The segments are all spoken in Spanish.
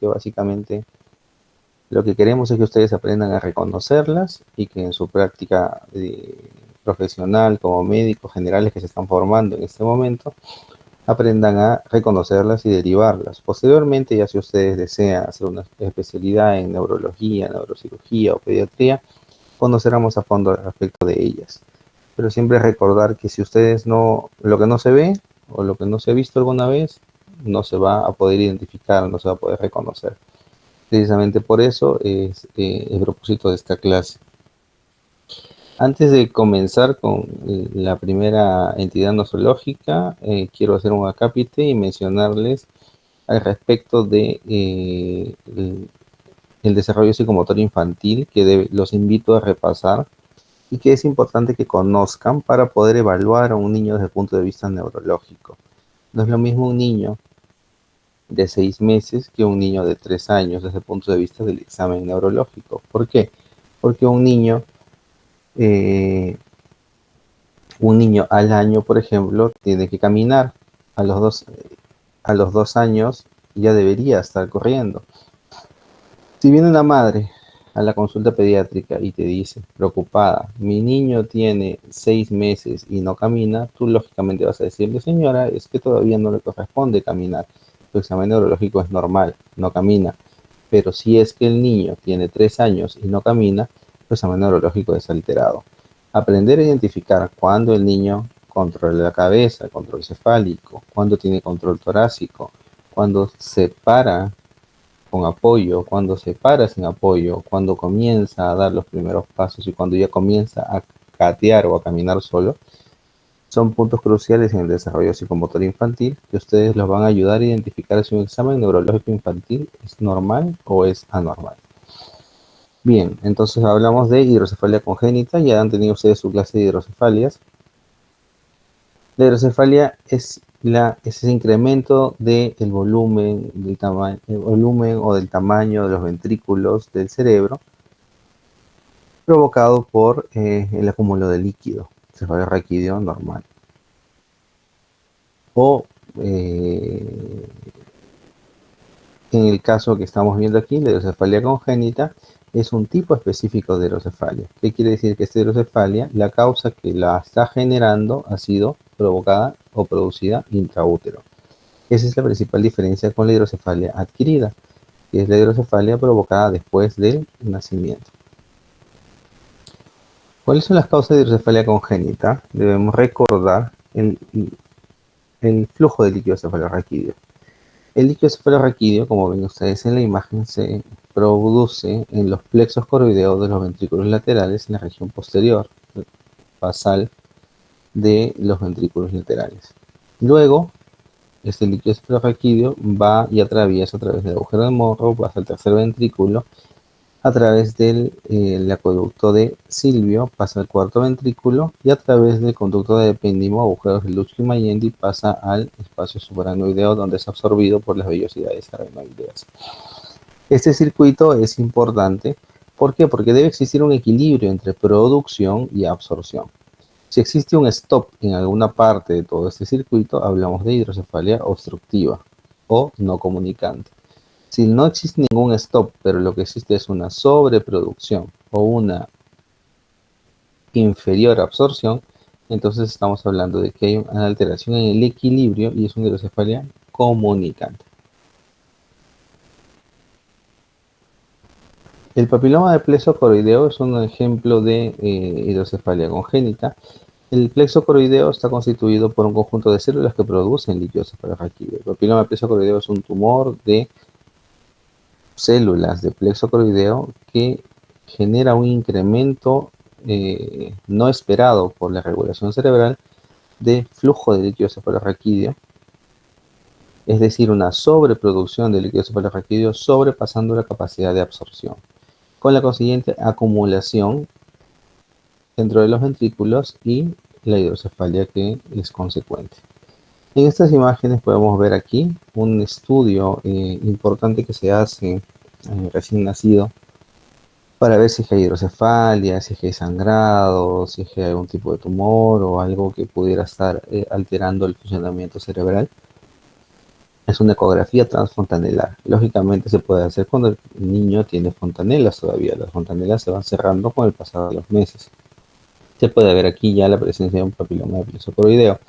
porque básicamente lo que queremos es que ustedes aprendan a reconocerlas y que en su práctica profesional como médicos generales que se están formando en este momento, aprendan a reconocerlas y derivarlas. Posteriormente, ya si ustedes desean hacer una especialidad en neurología, neurocirugía o pediatría, conoceremos a fondo al respecto de ellas. Pero siempre recordar que si ustedes no, lo que no se ve o lo que no se ha visto alguna vez, no se va a poder identificar, no se va a poder reconocer. Precisamente por eso es el propósito de esta clase. Antes de comenzar con la primera entidad nosológica, quiero hacer un acápite y mencionarles al respecto de el desarrollo psicomotor infantil que los invito a repasar y que es importante que conozcan para poder evaluar a un niño desde el punto de vista neurológico. No es lo mismo un niño de 6 meses que un niño de 3 años desde el punto de vista del examen neurológico. ¿Por qué? Porque eh, un niño al año, por ejemplo, tiene que caminar. A a los 2 años ya debería estar corriendo. Si viene una madre a la consulta pediátrica y te dice, preocupada, mi niño tiene 6 meses y no camina, tú lógicamente vas a decirle, señora, es que todavía no le corresponde caminar. Tu examen neurológico es normal, no camina. Pero si es que el niño tiene 3 años y no camina, tu examen neurológico es alterado. Aprender a identificar cuándo el niño controla la cabeza, control cefálico, cuándo tiene control torácico, cuándo se para con apoyo, cuando se para sin apoyo, cuando comienza a dar los primeros pasos y cuando ya comienza a gatear o a caminar solo, son puntos cruciales en el desarrollo psicomotor infantil que ustedes los van a ayudar a identificar si un examen neurológico infantil es normal o es anormal. Bien, entonces hablamos de hidrocefalia congénita, ya han tenido ustedes su clase de hidrocefalias. La hidrocefalia es ese incremento del volumen, el volumen o del tamaño de los ventrículos del cerebro provocado por el acúmulo de líquido, cefalio raquídeo normal. O en el caso que estamos viendo aquí, la hidrocefalia congénita es un tipo específico de hidrocefalia. ¿Qué quiere decir? Que esta hidrocefalia, la causa que la está generando ha sido provocada o producida intraútero. Esa es la principal diferencia con la hidrocefalia adquirida, que es la hidrocefalia provocada después del nacimiento. ¿Cuáles son las causas de hidrocefalia congénita? Debemos recordar el flujo de líquido cefalorraquídeo. El líquido cefalorraquídeo, como ven ustedes en la imagen, se produce en los plexos coroideos de los ventrículos laterales en la región posterior basal de los ventrículos laterales. Luego, este líquido cefalorraquídeo va y atraviesa a través del agujero de Monro, pasa al tercer ventrículo, a través del acueducto de Silvio pasa al cuarto ventrículo y a través del conducto de epéndimo, agujeros de Lutschki-Mayendi, pasa al espacio subaracnoideo donde es absorbido por las vellosidades aracnoideas. Este circuito es importante. ¿Por qué? Porque debe existir un equilibrio entre producción y absorción. Si existe un stop en alguna parte de todo este circuito, hablamos de hidrocefalia obstructiva o no comunicante. Si no existe ningún stop, pero lo que existe es una sobreproducción o una inferior absorción, entonces estamos hablando de que hay una alteración en el equilibrio y es una hidrocefalia comunicante. El papiloma de plexo coroideo es un ejemplo de hidrocefalia congénita. El plexo coroideo está constituido por un conjunto de células que producen líquido cefalorraquídeo. El papiloma de plexo coroideo es un tumor de células de plexo coroideo que genera un incremento no esperado por la regulación cerebral de flujo de líquido cefalorraquídeo, es decir, una sobreproducción de líquido cefalorraquídeo sobrepasando la capacidad de absorción, con la consiguiente acumulación dentro de los ventrículos y la hidrocefalia que es consecuente. En estas imágenes podemos ver aquí un estudio importante que se hace recién nacido para ver si hay hidrocefalia, si hay sangrado, si hay algún tipo de tumor o algo que pudiera estar alterando el funcionamiento cerebral. Es una ecografía transfontanelar. Lógicamente se puede hacer cuando el niño tiene fontanelas todavía. Las fontanelas se van cerrando con el pasado de los meses. Se puede ver aquí ya la presencia de un papiloma epilepsocoroideo.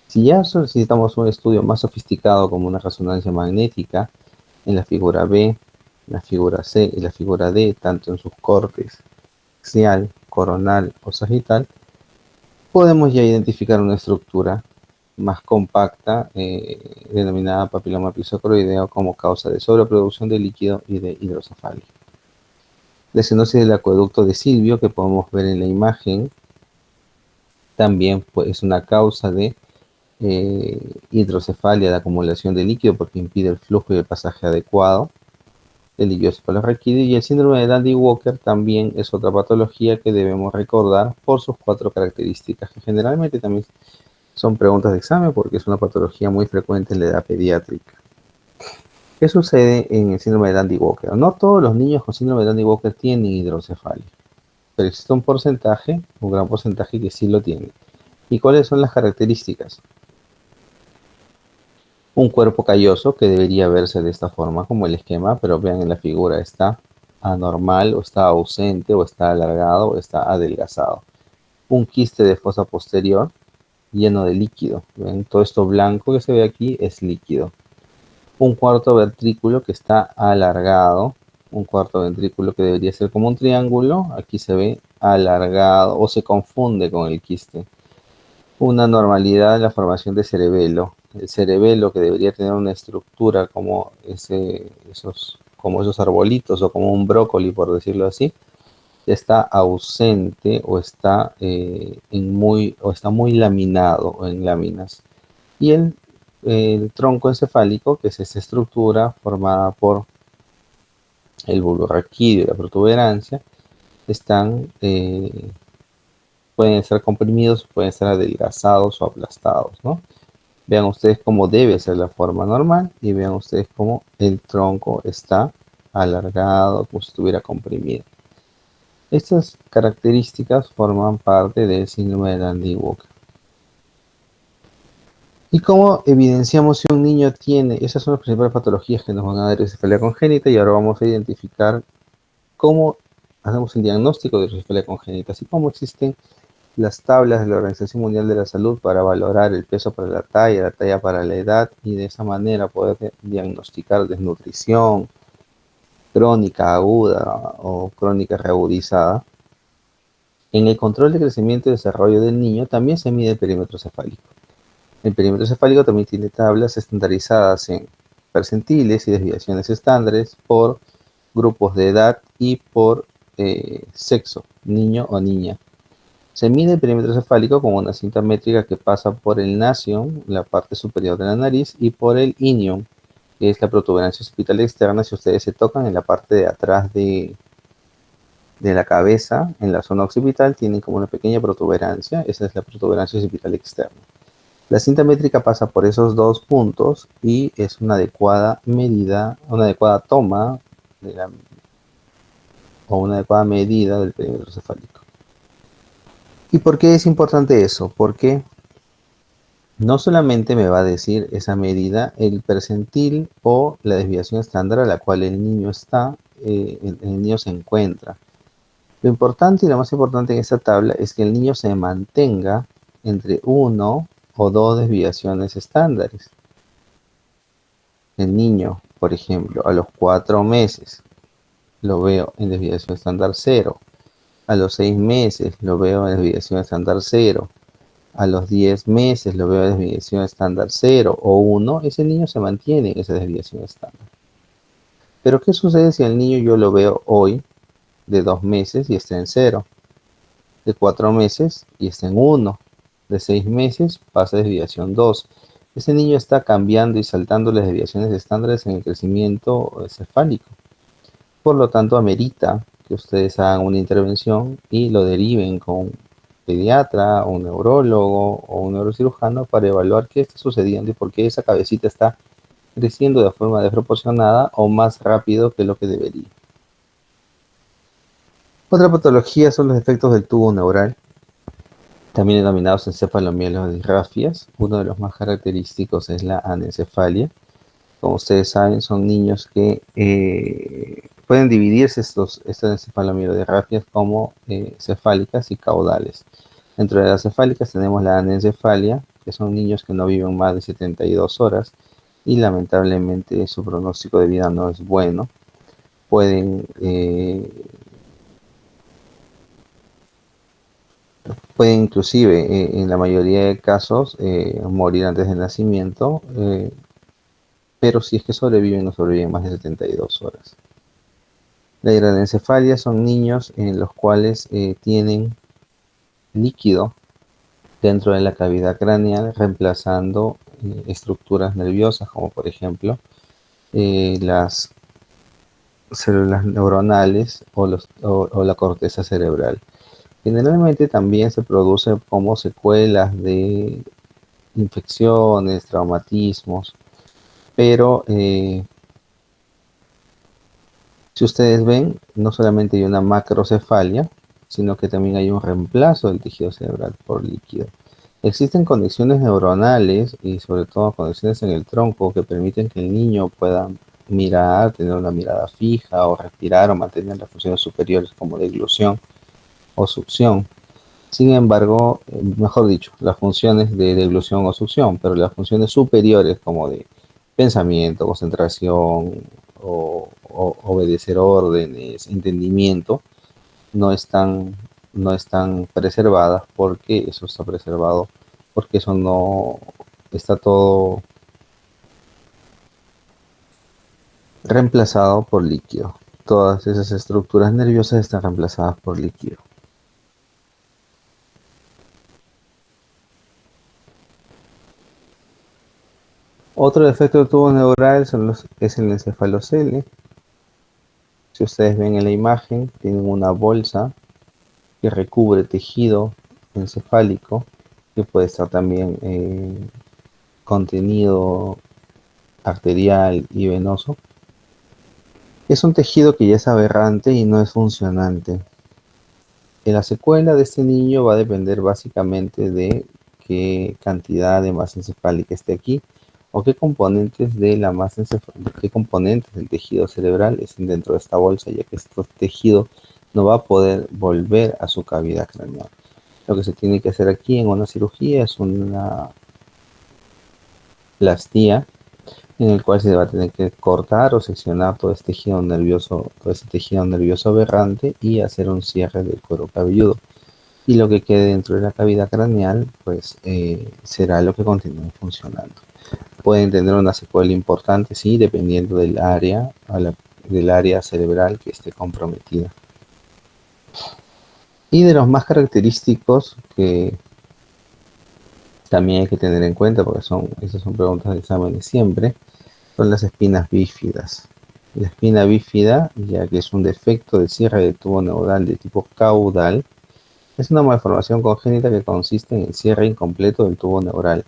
Si ya necesitamos un estudio más sofisticado como una resonancia magnética, en la figura B, la figura C y la figura D, tanto en sus cortes axial, coronal o sagital, podemos ya identificar una estructura más compacta denominada papiloma epilepsocoroideo como causa de sobreproducción de líquido y de hidrocefalia. La estenosis del acueducto de Silvio, que podemos ver en la imagen, también pues, es una causa de hidrocefalia, de acumulación de líquido, porque impide el flujo y el pasaje adecuado del líquido cefalorraquídeo. Y el síndrome de Dandy-Walker también es otra patología que debemos recordar por sus 4 características, que generalmente también son preguntas de examen porque es una patología muy frecuente en la edad pediátrica. ¿Qué sucede en el síndrome de Dandy-Walker? No todos los niños con síndrome de Dandy-Walker tienen hidrocefalia, pero existe un porcentaje, un gran porcentaje que sí lo tiene. ¿Y cuáles son las características? Un cuerpo calloso que debería verse de esta forma como el esquema, pero vean en la figura, está anormal o está ausente o está alargado o está adelgazado. Un quiste de fosa posterior lleno de líquido. ¿Ven? Todo esto blanco que se ve aquí es líquido. Un cuarto ventrículo que está alargado. Un cuarto ventrículo que debería ser como un triángulo, aquí se ve alargado o se confunde con el quiste. Una normalidad en la formación de cerebelo. El cerebelo, que debería tener una estructura como esos arbolitos o como un brócoli, por decirlo así, está ausente o está, está muy laminado o en láminas. Y el tronco encefálico, que es esa estructura formada por el bulbo raquídeo y la protuberancia, pueden estar comprimidos, pueden estar adelgazados o aplastados, ¿no? Vean ustedes cómo debe ser la forma normal y vean ustedes cómo el tronco está alargado, como si estuviera comprimido. Estas características forman parte del síndrome de Dandy-Walker. ¿Y cómo evidenciamos si un niño tiene? Esas son las principales patologías que nos van a dar hidrocefalia congénita, y ahora vamos a identificar cómo hacemos el diagnóstico de hidrocefalia congénita, así como existen las tablas de la Organización Mundial de la Salud para valorar el peso para la talla para la edad, y de esa manera poder diagnosticar desnutrición crónica aguda o crónica reagudizada. En el control de crecimiento y desarrollo del niño también se mide el perímetro cefálico. El perímetro cefálico también tiene tablas estandarizadas en percentiles y desviaciones estándares por grupos de edad y por sexo, niño o niña. Se mide el perímetro cefálico con una cinta métrica que pasa por el nasion, la parte superior de la nariz, y por el inion, que es la protuberancia occipital externa. Si ustedes se tocan en la parte de atrás de la cabeza, en la zona occipital, tienen como una pequeña protuberancia. Esa es la protuberancia occipital externa. La cinta métrica pasa por esos dos puntos y es una adecuada medida, una adecuada toma o una adecuada medida del perímetro cefálico. ¿Y por qué es importante eso? Porque no solamente me va a decir esa medida el percentil o la desviación estándar a la cual el niño está, el niño se encuentra. Lo importante y lo más importante en esta tabla es que el niño se mantenga entre 1 o 2 desviaciones estándares. El niño, por ejemplo, a los 4 meses lo veo en desviación estándar 0. A los 6 meses lo veo en desviación estándar 0. A los 10 meses lo veo en desviación estándar 0 o 1. Ese niño se mantiene en esa desviación estándar. Pero ¿qué sucede si el niño yo lo veo hoy de 2 meses y está en 0? De 4 meses y está en 1. De 6 meses pasa a desviación 2. Ese niño está cambiando y saltando las desviaciones estándares en el crecimiento cefálico. Por lo tanto, amerita que ustedes hagan una intervención y lo deriven con un pediatra, un neurólogo o un neurocirujano para evaluar qué está sucediendo y por qué esa cabecita está creciendo de forma desproporcionada o más rápido que lo que debería. Otra patología son los defectos del tubo neural, también denominados encefalomielodisrafias. Uno de los más característicos es la anencefalia. Como ustedes saben, son niños que pueden dividirse estas encefalomielodirapias como cefálicas y caudales. Dentro de las cefálicas tenemos la anencefalia, que son niños que no viven más de 72 horas y lamentablemente su pronóstico de vida no es bueno. Pueden, pueden inclusive, en la mayoría de casos, morir antes del nacimiento, pero si es que sobreviven, no sobreviven más de 72 horas. La hidranencefalia son niños en los cuales tienen líquido dentro de la cavidad craneal, reemplazando estructuras nerviosas, como por ejemplo las células neuronales o la corteza cerebral. Generalmente también se produce como secuelas de infecciones, traumatismos, pero si ustedes ven, no solamente hay una macrocefalia, sino que también hay un reemplazo del tejido cerebral por líquido. Existen conexiones neuronales y sobre todo conexiones en el tronco que permiten que el niño pueda mirar, tener una mirada fija o respirar o mantener las funciones superiores como deglución o succión. Sin embargo, mejor dicho, las funciones de deglución o succión, pero las funciones superiores como de pensamiento, concentración o obedecer órdenes, entendimiento, no están, no están preservadas porque eso está preservado, porque eso no está todo reemplazado por líquido. Todas esas estructuras nerviosas están reemplazadas por líquido. Otro defecto del tubo neural es el encefalocele. Si ustedes ven en la imagen, tienen una bolsa que recubre tejido encefálico, que puede estar también contenido arterial y venoso. Es un tejido que ya es aberrante y no es funcionante. En la secuela de este niño va a depender básicamente de qué cantidad de masa encefálica esté aquí o qué componentes de la masa qué componentes del tejido cerebral estén dentro de esta bolsa, ya que este tejido no va a poder volver a su cavidad craneal. Lo que se tiene que hacer aquí en una cirugía es una plastía en el cual se va a tener que cortar o seccionar todo este tejido nervioso aberrante y hacer un cierre del cuero cabelludo. Y lo que quede dentro de la cavidad craneal, pues será lo que continúe funcionando. Pueden tener una secuela importante, sí, dependiendo del área cerebral que esté comprometida. Y de los más característicos que también hay que tener en cuenta, porque esas son preguntas de exámenes siempre, son las espinas bífidas. La espina bífida, ya que es un defecto de cierre del tubo neural de tipo caudal, es una malformación congénita que consiste en el cierre incompleto del tubo neural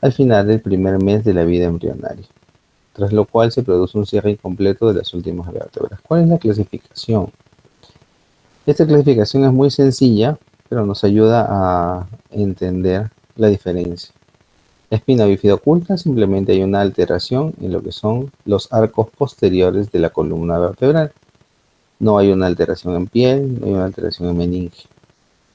al final del primer mes de la vida embrionaria, tras lo cual se produce un cierre incompleto de las últimas vértebras. ¿Cuál es la clasificación? Esta clasificación es muy sencilla, pero nos ayuda a entender la diferencia. La espina bífida oculta simplemente hay una alteración en lo que son los arcos posteriores de la columna vertebral. No hay una alteración en piel, no hay una alteración en meninge.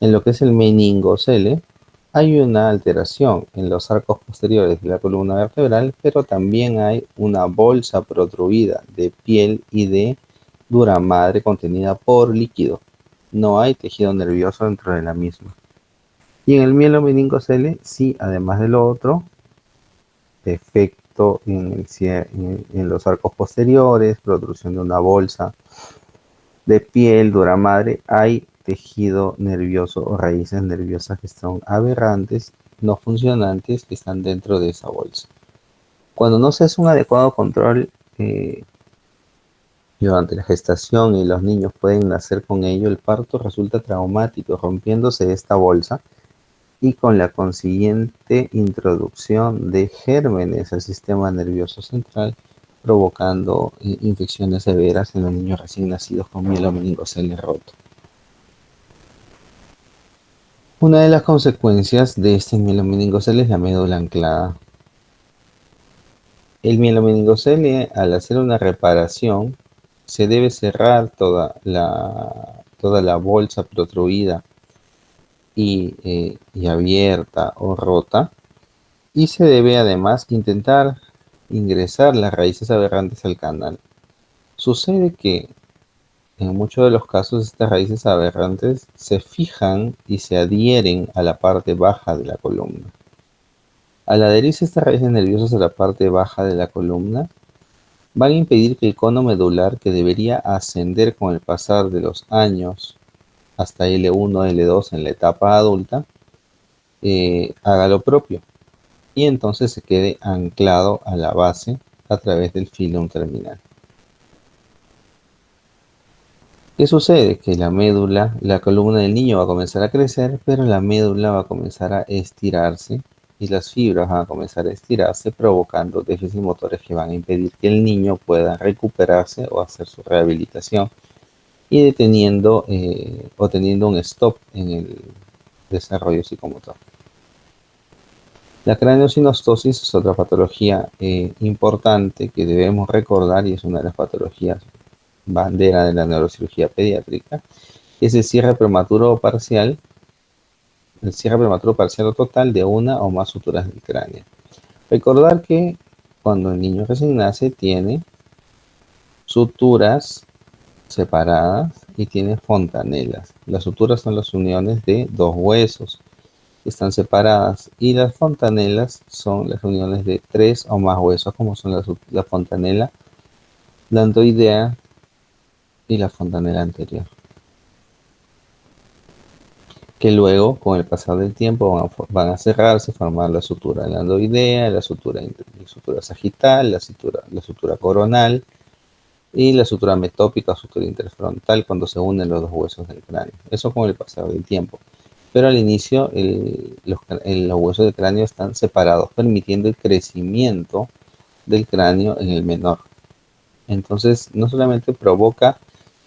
En lo que es el meningocele, hay una alteración en los arcos posteriores de la columna vertebral, pero también hay una bolsa protruida de piel y de dura madre contenida por líquido. No hay tejido nervioso dentro de la misma. Y en el mielomeningocele, sí, además de lo otro, defecto en los arcos posteriores, protrusión de una bolsa de piel, dura madre, hay tejido nervioso o raíces nerviosas que son aberrantes, no funcionantes, que están dentro de esa bolsa. Cuando no se hace un adecuado control durante la gestación y los niños pueden nacer con ello, el parto resulta traumático, rompiéndose esta bolsa y con la consiguiente introducción de gérmenes al sistema nervioso central, provocando infecciones severas en los niños recién nacidos con mielomeningocele roto. Una de las consecuencias de este mielomeningocele es la médula anclada. El mielomeningocele, al hacer una reparación, se debe cerrar toda la bolsa protruida y abierta o rota, y se debe además intentar ingresar las raíces aberrantes al canal. Sucede que en muchos de los casos estas raíces aberrantes se fijan y se adhieren a la parte baja de la columna. Al adherirse estas raíces nerviosas a la parte baja de la columna, van a impedir que el cono medular, que debería ascender con el pasar de los años hasta L1, L2 en la etapa adulta, haga lo propio y entonces se quede anclado a la base a través del filum terminal. ¿Qué sucede? Que la médula, la columna del niño va a comenzar a crecer, pero la médula va a comenzar a estirarse y las fibras van a comenzar a estirarse, provocando déficits motores que van a impedir que el niño pueda recuperarse o hacer su rehabilitación y deteniendo o teniendo un stop en el desarrollo psicomotor. La craneosinostosis es otra patología importante que debemos recordar y es una de las patologías bandera de la neurocirugía pediátrica, es el cierre prematuro o parcial, o total de una o más suturas del cráneo. Recordar que cuando el niño recién nace tiene suturas separadas y tiene fontanelas. Las suturas son las uniones de dos huesos que están separadas y las fontanelas son las uniones de tres o más huesos, como son la fontanela lambdoidea y la fontanela anterior, que luego con el pasar del tiempo van a cerrarse, formar la sutura lambdoidea, la sutura sagital, la sutura coronal y la sutura metópica o sutura interfrontal cuando se unen los dos huesos del cráneo. Eso con el pasar del tiempo. Pero al inicio los huesos del cráneo están separados, permitiendo el crecimiento del cráneo en el menor. Entonces, no solamente provoca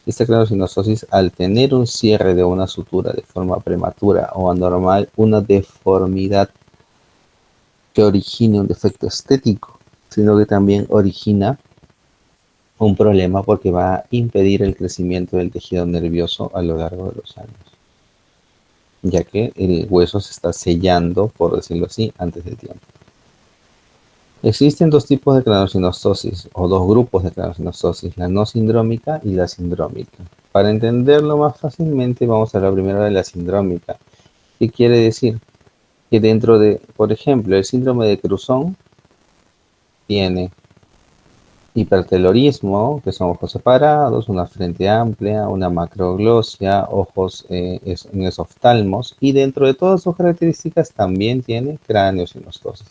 esta craneosinostosis al tener un cierre de una sutura de forma prematura o anormal, una deformidad que origine un defecto estético, sino que también origina un problema porque va a impedir el crecimiento del tejido nervioso a lo largo de los años, ya que el hueso se está sellando, por decirlo así, antes del tiempo. Existen dos tipos de craneosinostosis o dos grupos de craneosinostosis, la no sindrómica y la sindrómica. Para entenderlo más fácilmente vamos a hablar primero de la sindrómica. ¿Qué quiere decir? Que dentro de, por ejemplo, el síndrome de Cruzón tiene hipertelorismo, que son ojos separados, una frente amplia, una macroglosia, ojos en esoftalmos, y dentro de todas sus características también tiene craneosinostosis.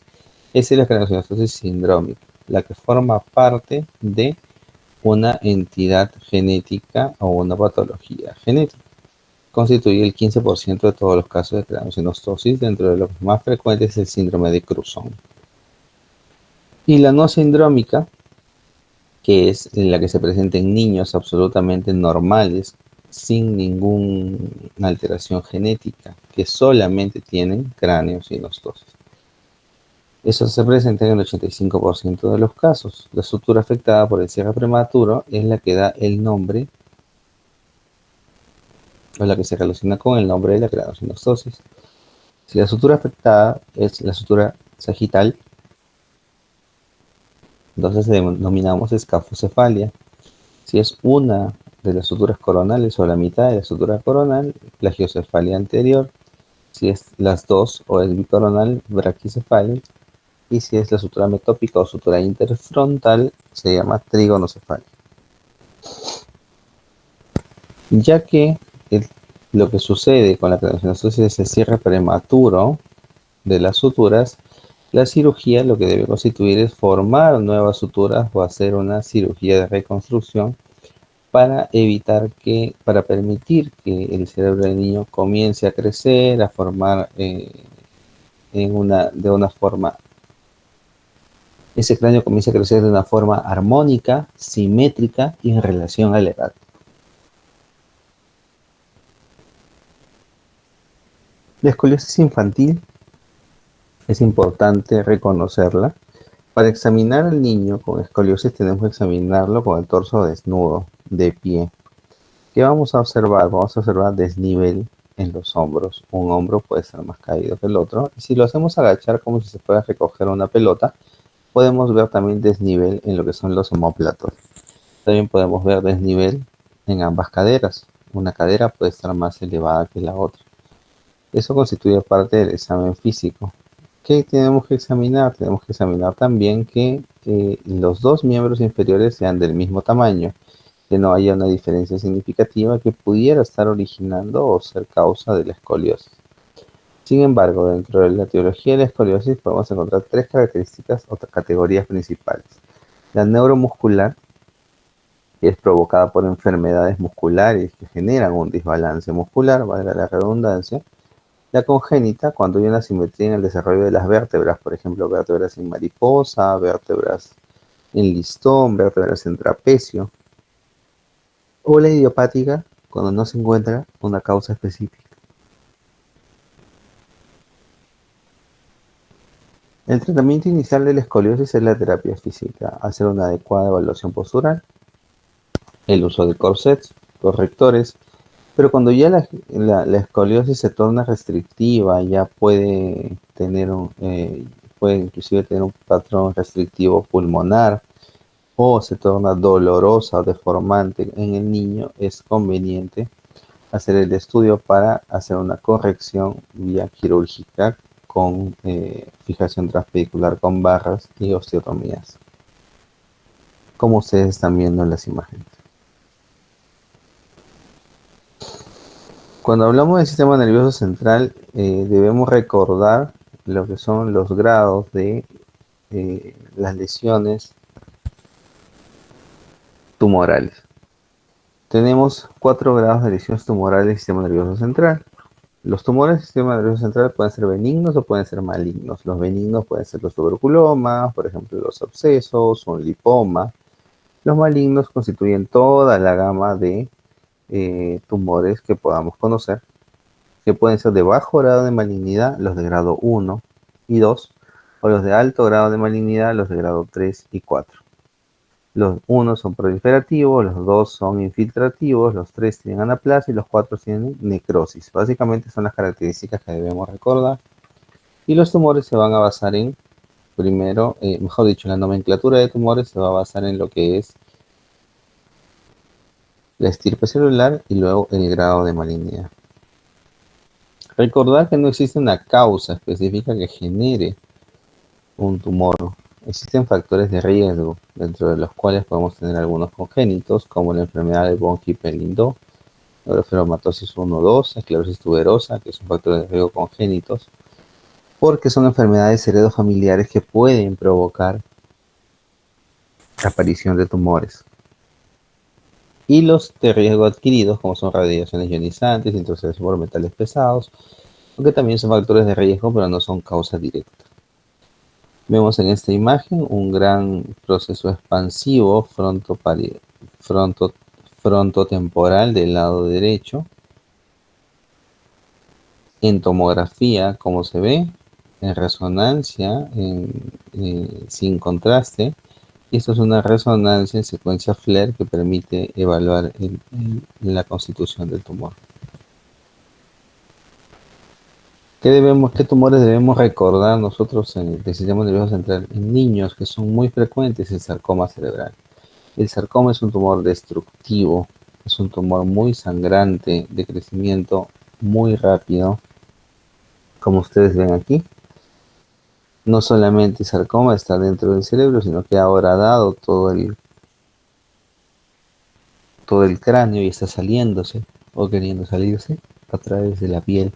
Esa es la craneosinostosis sindrómica, la que forma parte de una entidad genética o una patología genética. Constituye el 15% de todos los casos de craneosinostosis, dentro de los más frecuentes es el síndrome de Cruzón. Y la no sindrómica, que es la que se presenta en niños absolutamente normales, sin ninguna alteración genética, que solamente tienen craneosinostosis. Eso se presenta en el 85% de los casos. La sutura afectada por el cierre prematuro es la que da el nombre, o la que se relaciona con el nombre de la craneosinostosis. Si la sutura afectada es la sutura sagital, entonces denominamos escafocefalia. Si es una de las suturas coronales o la mitad de la sutura coronal, plagiocefalia anterior. Si es las dos o es bicoronal, braquicefalia. Y si es la sutura metópica o sutura interfrontal, se llama trigonocefalia. Ya que lo que sucede con la craneosinostosis es el cierre prematuro de las suturas, la cirugía lo que debe constituir es formar nuevas suturas o hacer una cirugía de reconstrucción para permitir que el cerebro del niño comience a crecer, a formar ese cráneo comienza a crecer de una forma armónica, simétrica y en relación a la edad. La escoliosis infantil es importante reconocerla Para examinar al niño con escoliosis tenemos que examinarlo con el torso desnudo, de pie. ¿Qué vamos a observar? Vamos a observar desnivel en los hombros. Un hombro puede estar más caído que el otro. Y si lo hacemos agachar como si se fuera a recoger una pelota, podemos ver también desnivel en lo que son los omóplatos. También podemos ver desnivel en ambas caderas. Una cadera puede estar más elevada que la otra. Eso constituye parte del examen físico. ¿Qué tenemos que examinar? Tenemos que examinar también que los dos miembros inferiores sean del mismo tamaño, que no haya una diferencia significativa que pudiera estar originando o ser causa de la escoliosis. Sin embargo, dentro de la etiología de la escoliosis podemos encontrar tres características o categorías principales. La neuromuscular, que es provocada por enfermedades musculares que generan un desbalance muscular, valga la redundancia. La congénita, cuando hay una asimetría en el desarrollo de las vértebras, por ejemplo, vértebras en mariposa, vértebras en listón, vértebras en trapecio. O la idiopática, cuando no se encuentra una causa específica. El tratamiento inicial de la escoliosis es la terapia física, hacer una adecuada evaluación postural, el uso de corsets, correctores, pero cuando ya la escoliosis se torna restrictiva, ya puede inclusive tener un patrón restrictivo pulmonar o se torna dolorosa o deformante en el niño, es conveniente hacer el estudio para hacer una corrección vía quirúrgica con fijación transpedicular con barras y osteotomías, como ustedes están viendo en las imágenes. Cuando hablamos del sistema nervioso central, debemos recordar lo que son los grados de las lesiones tumorales. Tenemos 4 grados de lesiones tumorales del sistema nervioso central. Los tumores del sistema nervioso central pueden ser benignos o pueden ser malignos. Los benignos pueden ser los tuberculomas, por ejemplo, los abscesos, un lipoma. Los malignos constituyen toda la gama de tumores que podamos conocer, que pueden ser de bajo grado de malignidad, los de grado 1 y 2, o los de alto grado de malignidad, los de grado 3 y 4. Los 1 son proliferativos, los 2 son infiltrativos, los 3 tienen anaplasia y los 4 tienen necrosis. Básicamente son las características que debemos recordar. Y los tumores se van a basar en, primero, mejor dicho, la nomenclatura de tumores se va a basar en lo que es la estirpe celular y luego el grado de malignidad. Recordar que no existe una causa específica que genere un tumor. Existen factores de riesgo, dentro de los cuales podemos tener algunos congénitos, como la enfermedad de von Hippel-Lindau, neurofibromatosis 1-2, esclerosis tuberosa, que son factores de riesgo congénitos, porque son enfermedades heredofamiliares que pueden provocar la aparición de tumores. Y los de riesgo adquiridos, como son radiaciones ionizantes, intoxicación por metales pesados, aunque también son factores de riesgo, pero no son causa directa. Vemos en esta imagen un gran proceso expansivo frontotemporal del lado derecho. En tomografía, como se ve, en resonancia, sin contraste. Esto es una resonancia en secuencia FLAIR que permite evaluar la constitución del tumor. ¿Qué tumores debemos recordar nosotros en el sistema nervioso central? En niños que son muy frecuentes, el sarcoma cerebral. El sarcoma es un tumor destructivo, es un tumor muy sangrante, de crecimiento muy rápido, como ustedes ven aquí. No solamente el sarcoma está dentro del cerebro, sino que ha horadado todo el cráneo y está saliéndose o queriendo salirse a través de la piel.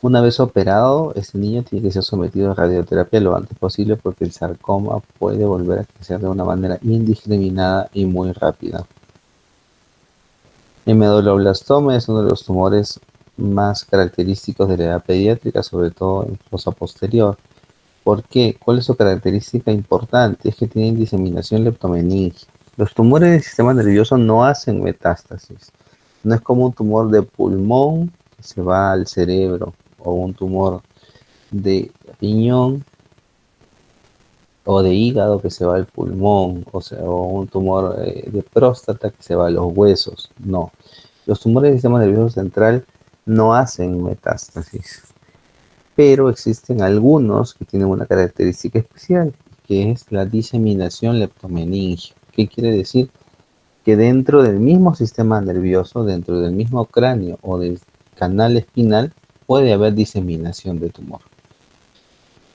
Una vez operado, este niño tiene que ser sometido a radioterapia lo antes posible porque el sarcoma puede volver a crecer de una manera indiscriminada y muy rápida. El meduloblastoma es uno de los tumores más característicos de la edad pediátrica, sobre todo en fosa posterior. ¿Por qué? ¿Cuál es su característica importante? Es que tienen diseminación leptomeningia. Los tumores del sistema nervioso no hacen metástasis. No es como un tumor de pulmón que se va al cerebro o un tumor de riñón o de hígado que se va al pulmón, o sea, o un tumor de próstata que se va a los huesos. No, los tumores del sistema nervioso central no hacen metástasis, pero existen algunos que tienen una característica especial, que es la diseminación leptomeningia. ¿Qué quiere decir? Que dentro del mismo sistema nervioso, dentro del mismo cráneo o del canal espinal, puede haber diseminación de tumor.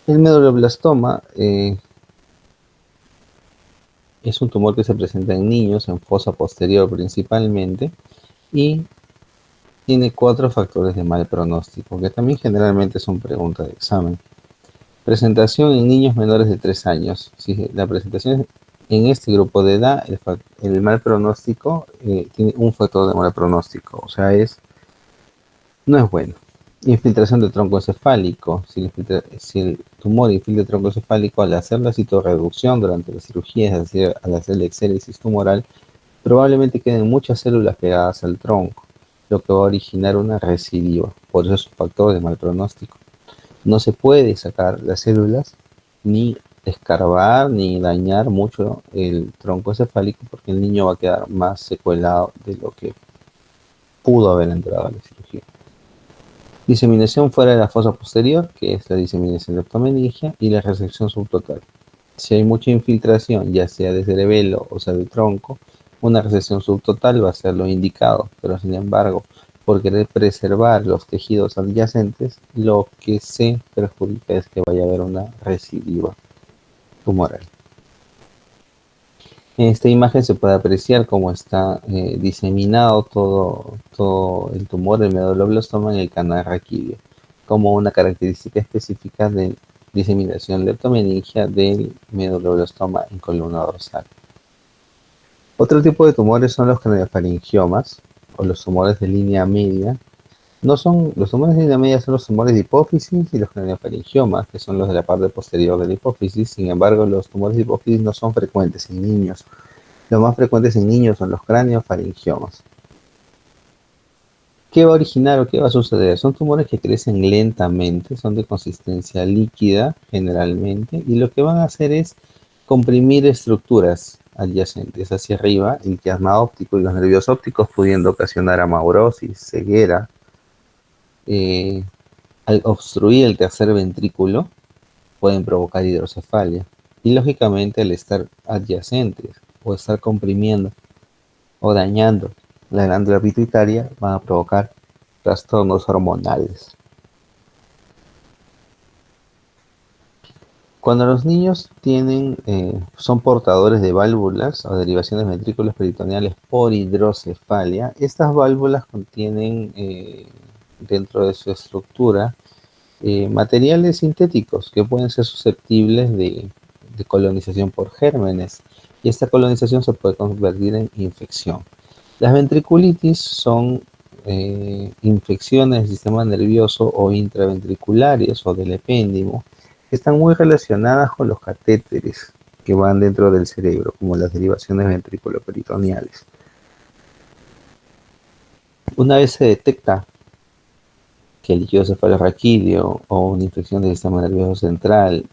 El medulloblastoma es un tumor que se presenta en niños, en fosa posterior principalmente, y tiene 4 factores de mal pronóstico, que también generalmente son preguntas de examen. Presentación en niños menores de 3 años. Si la presentación en este grupo de edad, el mal pronóstico tiene un factor de mal pronóstico, o sea, no es bueno. Infiltración del tronco encefálico. Si el tumor infiltra el tronco encefálico, al hacer la citorreducción durante la cirugía, es decir, al hacer la exéresis tumoral, probablemente queden muchas células pegadas al tronco, lo que va a originar una recidiva. Por eso es un factor de mal pronóstico. No se puede sacar las células, ni escarbar, ni dañar mucho el tronco encefálico, porque el niño va a quedar más secuelado de lo que pudo haber entrado a la cirugía. Diseminación fuera de la fosa posterior, que es la diseminación leptomeningia, y la resección subtotal. Si hay mucha infiltración, ya sea de cerebelo o sea del tronco, una resección subtotal va a ser lo indicado, pero sin embargo, por querer preservar los tejidos adyacentes, lo que se perjudica es que vaya a haber una recidiva tumoral. En esta imagen se puede apreciar cómo está diseminado todo el tumor del medulloblastoma en el canal raquídeo, como una característica específica de diseminación leptomeningia del medulloblastoma en columna dorsal. Otro tipo de tumores son los craniofaringiomas o los tumores de línea media. No son los tumores de línea media, son los tumores de hipófisis y los craniofaringiomas, que son los de la parte posterior de la hipófisis. Sin embargo, los tumores de hipófisis no son frecuentes en niños. Los más frecuentes en niños son los craniofaringiomas. ¿Qué va a originar o qué va a suceder? Son tumores que crecen lentamente, son de consistencia líquida generalmente, y lo que van a hacer es comprimir estructuras adyacentes hacia arriba, el quiasma óptico y los nervios ópticos, pudiendo ocasionar amaurosis, ceguera. Al obstruir el tercer ventrículo, pueden provocar hidrocefalia. Y lógicamente, al estar adyacentes o estar comprimiendo o dañando la glándula pituitaria, van a provocar trastornos hormonales. Cuando los niños son portadores de válvulas o derivaciones ventrículos peritoneales por hidrocefalia, estas válvulas contienen dentro de su estructura materiales sintéticos que pueden ser susceptibles de colonización por gérmenes, y esta colonización se puede convertir en infección. Las ventriculitis son infecciones del sistema nervioso o intraventriculares o del epéndimo, que están muy relacionadas con los catéteres que van dentro del cerebro, como las derivaciones ventrículo-peritoneales. Una vez se detecta que el líquido cefalorraquídeo o una infección del sistema nervioso central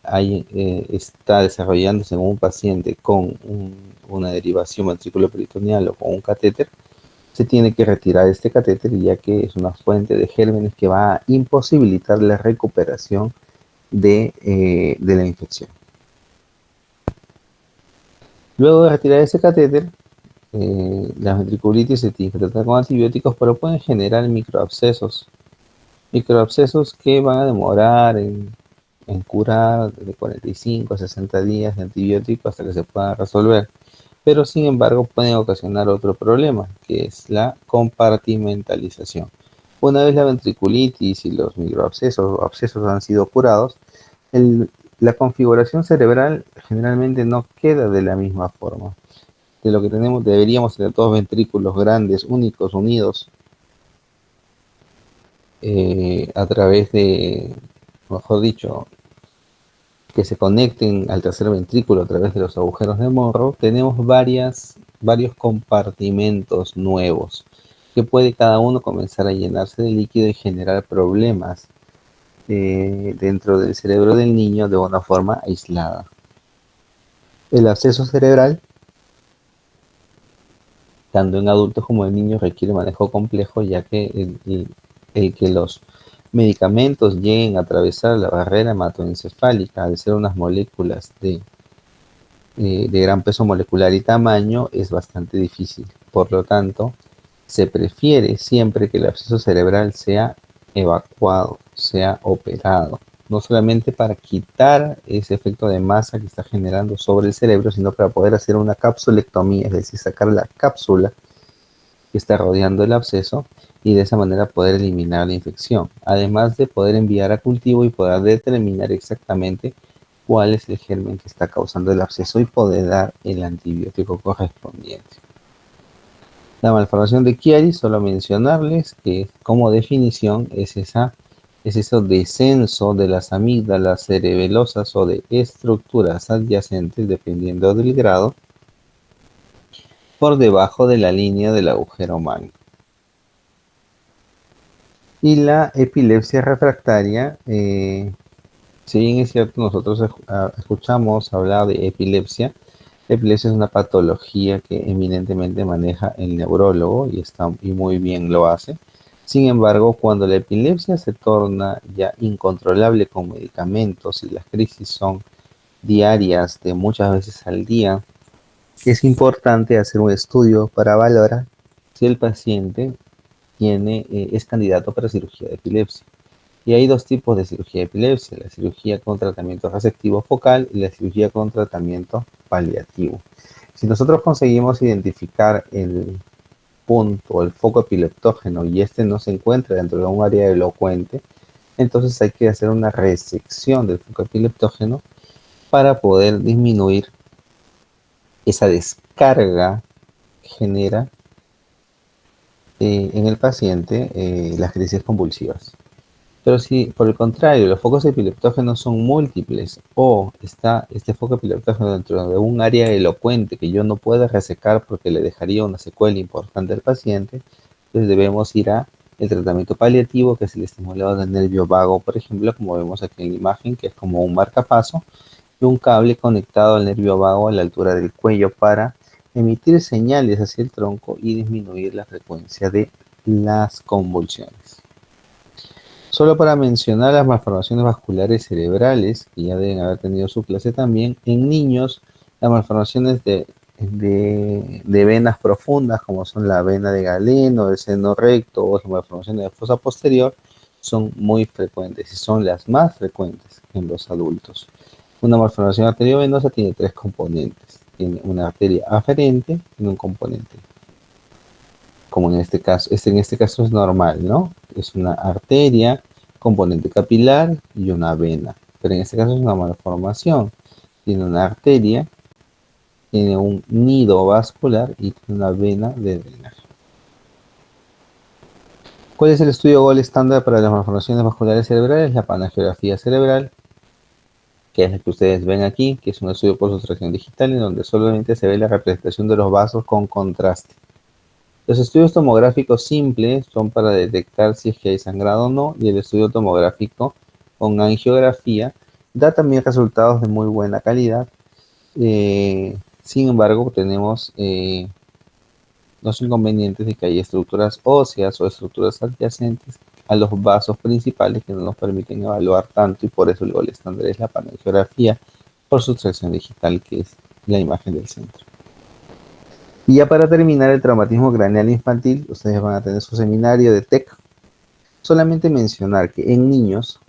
está desarrollándose en un paciente con una derivación ventrículo-peritoneal o con un catéter, se tiene que retirar este catéter, ya que es una fuente de gérmenes que va a imposibilitar la recuperación de la infección. Luego de retirar ese catéter, las ventriculitis se tienen que tratar con antibióticos, pero pueden generar microabscesos que van a demorar en curar de 45 a 60 días de antibiótico hasta que se pueda resolver. Pero sin embargo pueden ocasionar otro problema, que es la compartimentalización. Una vez la ventriculitis y los microabscesos o abscesos han sido curados, la configuración cerebral generalmente no queda de la misma forma. De lo que deberíamos tener todos ventrículos grandes, únicos, unidos, a través de, mejor dicho, que se conecten al tercer ventrículo a través de los agujeros de Monro. Tenemos varios compartimentos nuevos que puede cada uno comenzar a llenarse de líquido y generar problemas dentro del cerebro del niño de una forma aislada. El absceso cerebral, tanto en adultos como en niños, requiere manejo complejo, ya que el que los medicamentos lleguen a atravesar la barrera hematoencefálica al ser unas moléculas de gran peso molecular y tamaño es bastante difícil. Por lo tanto, se prefiere siempre que el absceso cerebral sea evacuado, sea operado, no solamente para quitar ese efecto de masa que está generando sobre el cerebro, sino para poder hacer una capsulectomía, es decir, sacar la cápsula que está rodeando el absceso y de esa manera poder eliminar la infección, además de poder enviar a cultivo y poder determinar exactamente cuál es el germen que está causando el absceso y poder dar el antibiótico correspondiente. La malformación de Chiari, solo mencionarles que como definición es ese descenso de las amígdalas cerebelosas o de estructuras adyacentes, dependiendo del grado, por debajo de la línea del agujero magno. Y la epilepsia refractaria, si bien es cierto, nosotros escuchamos hablar de epilepsia, la epilepsia es una patología que eminentemente maneja el neurólogo y muy bien lo hace. Sin embargo, cuando la epilepsia se torna ya incontrolable con medicamentos y las crisis son diarias de muchas veces al día, es importante hacer un estudio para valorar si el paciente es candidato para cirugía de epilepsia. Y hay dos tipos de cirugía de epilepsia: la cirugía con tratamiento resectivo focal y la cirugía con tratamiento paliativo. Si nosotros conseguimos identificar el punto, el foco epileptógeno, y este no se encuentra dentro de un área elocuente, entonces hay que hacer una resección del foco epileptógeno para poder disminuir esa descarga que genera en el paciente las crisis convulsivas. Pero si por el contrario los focos epileptógenos son múltiples o está este foco epileptógeno dentro de un área elocuente que yo no puedo resecar porque le dejaría una secuela importante al paciente, entonces debemos ir a el tratamiento paliativo, que es el estimulado del nervio vago, por ejemplo, como vemos aquí en la imagen, que es como un marcapaso y un cable conectado al nervio vago a la altura del cuello para emitir señales hacia el tronco y disminuir la frecuencia de las convulsiones. Solo para mencionar las malformaciones vasculares cerebrales, que ya deben haber tenido su clase también, en niños las malformaciones de venas profundas, como son la vena de Galeno, el seno recto o las malformaciones de fosa posterior, son muy frecuentes y son las más frecuentes en los adultos. Una malformación arteriovenosa tiene tres componentes. Tiene una arteria aferente y un componente, como en este caso. En este caso es normal, ¿no? Es una arteria, componente capilar y una vena. Pero en este caso es una malformación. Tiene una arteria, tiene un nido vascular y tiene una vena de drenaje. ¿Cuál es el estudio gold estándar para las malformaciones vasculares cerebrales? La panangiografía cerebral, que es la que ustedes ven aquí, que es un estudio por sustracción digital en donde solamente se ve la representación de los vasos con contraste. Los estudios tomográficos simples son para detectar si es que hay sangrado o no, y el estudio tomográfico con angiografía da también resultados de muy buena calidad. Sin embargo, tenemos los inconvenientes de que hay estructuras óseas o estructuras adyacentes a los vasos principales que no nos permiten evaluar tanto, y por eso el gol estándar es la panangiografía por sustracción digital, que es la imagen del centro. Y ya para terminar, el traumatismo craneal infantil, ustedes van a tener su seminario de TEC. Solamente mencionar que en niños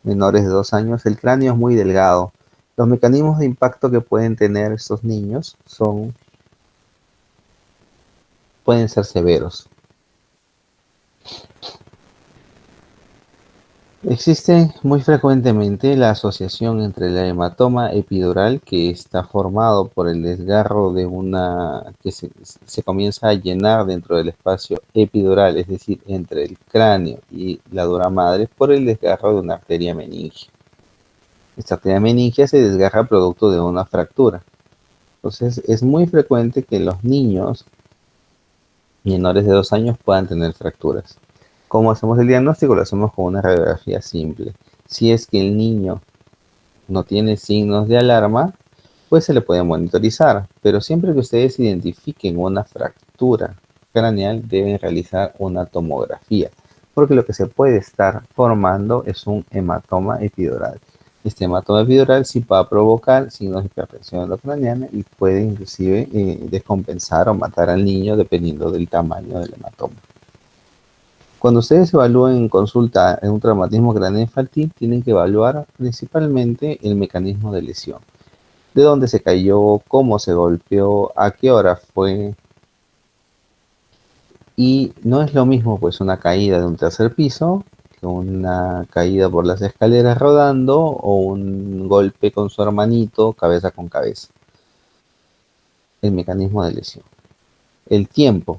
menores de 2 años el cráneo es muy delgado. Los mecanismos de impacto que pueden tener estos niños pueden ser severos. Existe muy frecuentemente la asociación entre el hematoma epidural, que está formado por el desgarro de que se comienza a llenar dentro del espacio epidural, es decir, entre el cráneo y la dura madre, por el desgarro de una arteria meningia. Esta arteria meningia se desgarra producto de una fractura. Entonces, es muy frecuente que los niños menores de 2 años puedan tener fracturas. ¿Cómo hacemos el diagnóstico? Lo hacemos con una radiografía simple. Si es que el niño no tiene signos de alarma, pues se le puede monitorizar, pero siempre que ustedes identifiquen una fractura craneal deben realizar una tomografía, porque lo que se puede estar formando es un hematoma epidural. Este hematoma epidural sí va a provocar signos de hipertensión endocraniana y puede inclusive descompensar o matar al niño dependiendo del tamaño del hematoma. Cuando ustedes evalúen en consulta en un traumatismo craneal infantil, tienen que evaluar principalmente el mecanismo de lesión. De dónde se cayó, cómo se golpeó, a qué hora fue. Y no es lo mismo pues una caída de un tercer piso que una caída por las escaleras rodando o un golpe con su hermanito cabeza con cabeza. El mecanismo de lesión. El tiempo.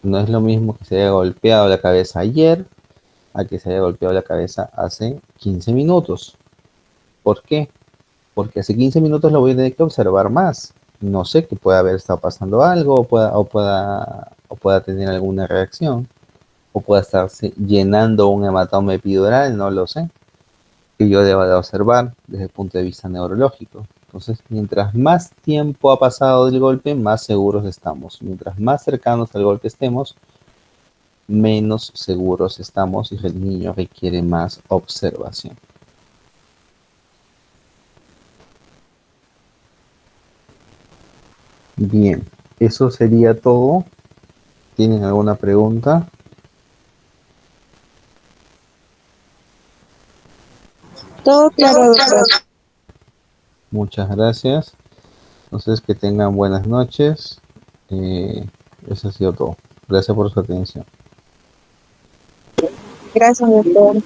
No es lo mismo que se haya golpeado la cabeza ayer a que se haya golpeado la cabeza hace 15 minutos. ¿Por qué? Porque hace 15 minutos lo voy a tener que observar más. No sé, que pueda haber estado pasando algo o pueda tener alguna reacción o pueda estarse llenando un hematoma epidural, no lo sé, que yo deba de observar desde el punto de vista neurológico. Entonces, mientras más tiempo ha pasado del golpe, más seguros estamos. Mientras más cercanos al golpe estemos, menos seguros estamos y el niño requiere más observación. Bien, eso sería todo. ¿Tienen alguna pregunta? Todo claro, doctor. Muchas gracias. Entonces, que tengan buenas noches. Eso ha sido todo. Gracias por su atención. Gracias, doctor.